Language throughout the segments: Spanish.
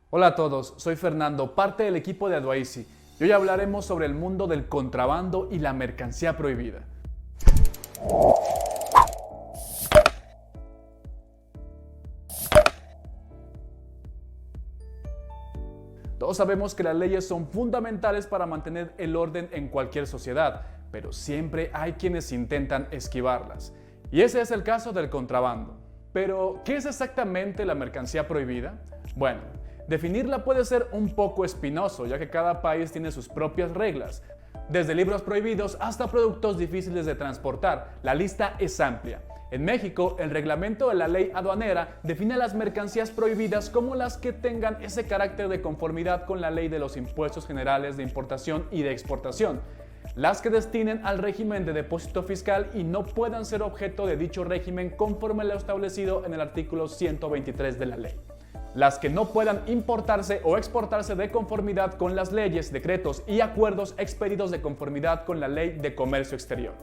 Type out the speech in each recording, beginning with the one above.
Hola a todos, soy Fernando, parte del equipo de Adwaisi, y hoy hablaremos sobre el mundo del contrabando y la mercancía prohibida. Todos sabemos que las leyes son fundamentales para mantener el orden en cualquier sociedad, pero siempre hay quienes intentan esquivarlas. Y ese es el caso del contrabando. Pero, ¿qué es exactamente la mercancía prohibida? Bueno, definirla puede ser un poco espinoso, ya que cada país tiene sus propias reglas. Desde libros prohibidos hasta productos difíciles de transportar, la lista es amplia. En México, el reglamento de la ley aduanera define las mercancías prohibidas como las que tengan ese carácter de conformidad con la ley de los impuestos generales de importación y de exportación, las que destinen al régimen de depósito fiscal y no puedan ser objeto de dicho régimen conforme lo establecido en el artículo 123 de la ley. Las que no puedan importarse o exportarse de conformidad con las leyes, decretos y acuerdos expedidos de conformidad con la Ley de Comercio Exterior.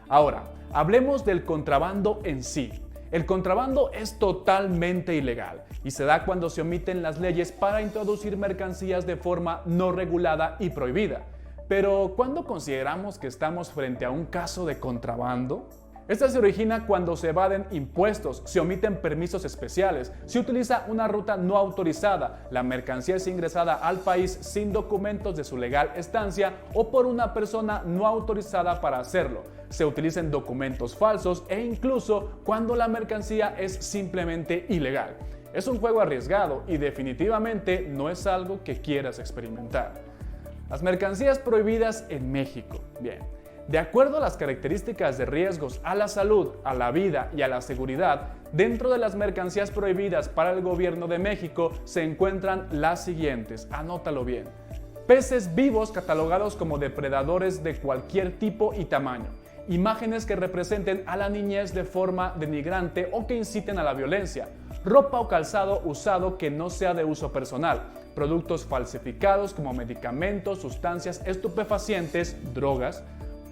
Ahora, hablemos del contrabando en sí. El contrabando es totalmente ilegal y se da cuando se omiten las leyes para introducir mercancías de forma no regulada y prohibida. Pero, ¿cuándo consideramos que estamos frente a un caso de contrabando? Esta se origina cuando se evaden impuestos, se omiten permisos especiales, se utiliza una ruta no autorizada, la mercancía es ingresada al país sin documentos de su legal estancia o por una persona no autorizada para hacerlo, se utilizan documentos falsos e incluso cuando la mercancía es simplemente ilegal. Es un juego arriesgado y definitivamente no es algo que quieras experimentar. Las mercancías prohibidas en México. Bien. De acuerdo a las características de riesgos a la salud, a la vida y a la seguridad, dentro de las mercancías prohibidas para el gobierno de México se encuentran las siguientes, anótalo bien. Peces vivos catalogados como depredadores de cualquier tipo y tamaño. Imágenes que representen a la niñez de forma denigrante o que inciten a la violencia. Ropa o calzado usado que no sea de uso personal. Productos falsificados como medicamentos, sustancias estupefacientes, drogas.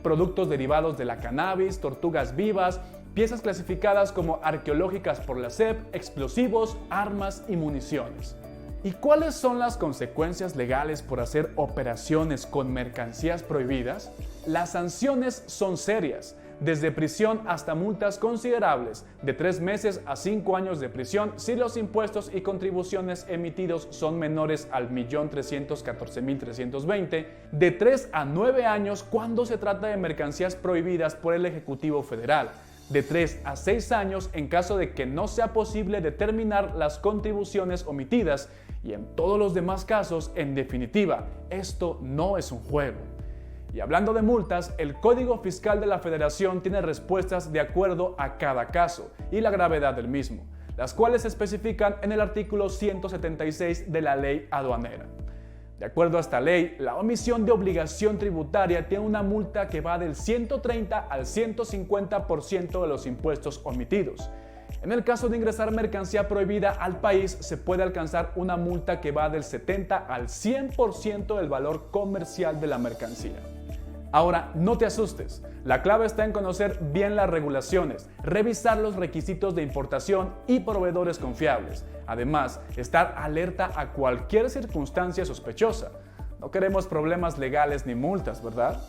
Productos derivados de la cannabis, tortugas vivas, piezas clasificadas como arqueológicas por la SEP, explosivos, armas y municiones. ¿Y cuáles son las consecuencias legales por hacer operaciones con mercancías prohibidas? Las sanciones son serias, desde prisión hasta multas considerables, de 3 meses a 5 años de prisión si los impuestos y contribuciones emitidos son menores al 1.314.320, de 3 a 9 años cuando se trata de mercancías prohibidas por el Ejecutivo Federal, de 3 a 6 años en caso de que no sea posible determinar las contribuciones omitidas y en todos los demás casos, en definitiva, esto no es un juego. Y hablando de multas, el Código Fiscal de la Federación tiene respuestas de acuerdo a cada caso y la gravedad del mismo, las cuales se especifican en el artículo 176 de la Ley Aduanera. De acuerdo a esta ley, la omisión de obligación tributaria tiene una multa que va del 130 al 150% de los impuestos omitidos. En el caso de ingresar mercancía prohibida al país, se puede alcanzar una multa que va del 70 al 100% del valor comercial de la mercancía. Ahora, no te asustes, la clave está en conocer bien las regulaciones, revisar los requisitos de importación y proveedores confiables. Además, estar alerta a cualquier circunstancia sospechosa. No queremos problemas legales ni multas, ¿verdad?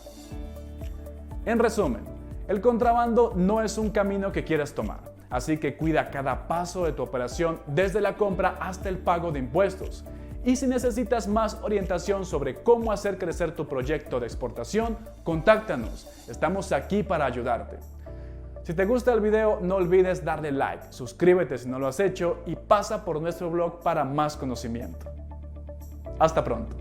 En resumen, el contrabando no es un camino que quieras tomar, así que cuida cada paso de tu operación desde la compra hasta el pago de impuestos. Y si necesitas más orientación sobre cómo hacer crecer tu proyecto de exportación, contáctanos. Estamos aquí para ayudarte. Si te gusta el video, no olvides darle like, suscríbete si no lo has hecho y pasa por nuestro blog para más conocimiento. Hasta pronto.